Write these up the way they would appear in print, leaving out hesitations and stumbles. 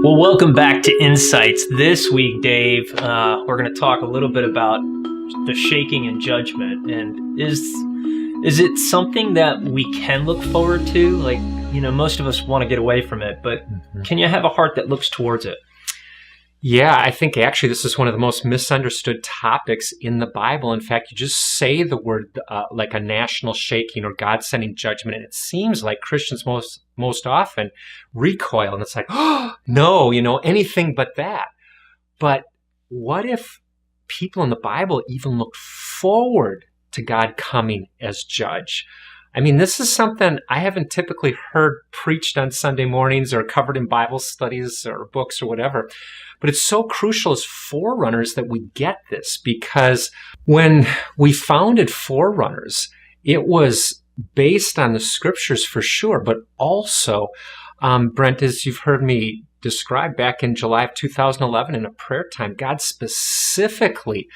Well, welcome back to Insights. This week, Dave, we're going to talk a little bit about the shaking and judgment. And is it something that we can look forward to? Like, most of us want to get away from it, but can you have a heart that looks towards it? Yeah, I think actually this is one of the most misunderstood topics in the Bible. In fact, you just say the word like a national shaking or God sending judgment, and it seems like Christians most often recoil, and it's like, oh, no, anything but that. But what if people in the Bible even looked forward to God coming as judge? I mean, this is something I haven't typically heard preached on Sunday mornings or covered in Bible studies or books or whatever. But it's so crucial as Forerunners that we get this, because when we founded Forerunners, it was based on the scriptures for sure, but also, Brent, as you've heard me describe back in July of 2011 in a prayer time, God specifically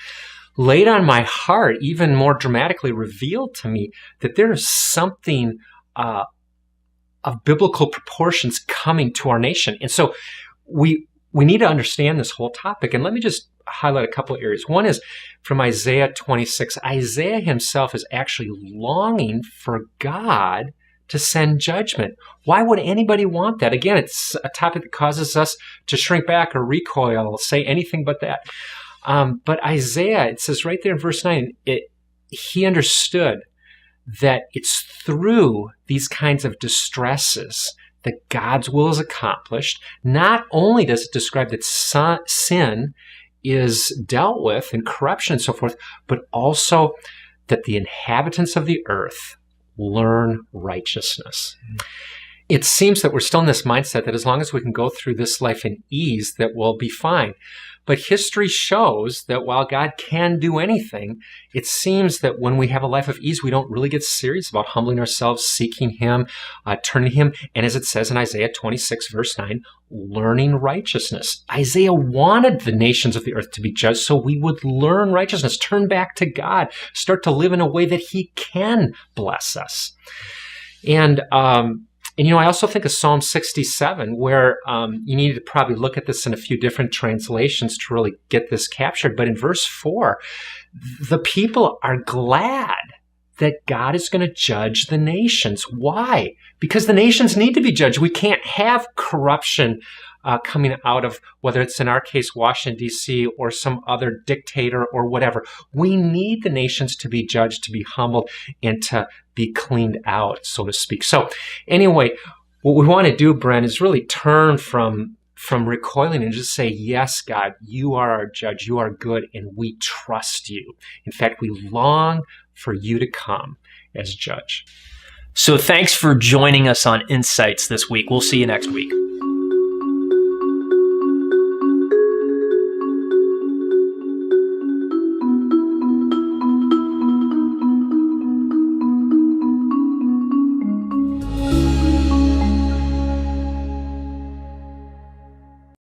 laid on my heart, even more dramatically revealed to me, that there is something of biblical proportions coming to our nation. And so we need to understand this whole topic. And let me just highlight a couple of areas. One is from Isaiah 26. Isaiah himself is actually longing for God to send judgment. Why would anybody want that? Again, it's a topic that causes us to shrink back or recoil, say anything but that. But Isaiah, it says right there in verse 9, he understood that it's through these kinds of distresses that God's will is accomplished. Not only does it describe that sin is dealt with and corruption and so forth, but also that the inhabitants of the earth learn righteousness. It seems that we're still in this mindset that as long as we can go through this life in ease, that we'll be fine. But history shows that while God can do anything, it seems that when we have a life of ease, we don't really get serious about humbling ourselves, seeking Him, turning to Him. And as it says in Isaiah 26, verse 9, learning righteousness. Isaiah wanted the nations of the earth to be judged so we would learn righteousness, turn back to God, start to live in a way that He can bless us. And I also think of Psalm 67, where you need to probably look at this in a few different translations to really get this captured. But in verse 4, the people are glad that God is going to judge the nations. Why? Because the nations need to be judged. We can't have corruption coming out of, whether it's in our case, Washington, D.C., or some other dictator or whatever. We need the nations to be judged, to be humbled, and to be cleaned out, so to speak. So anyway, what we want to do, Brent, is really turn from recoiling and just say, yes, God, you are our judge, you are good, and we trust you. In fact, we long for you to come as judge. So thanks for joining us on Insights this week. We'll see you next week.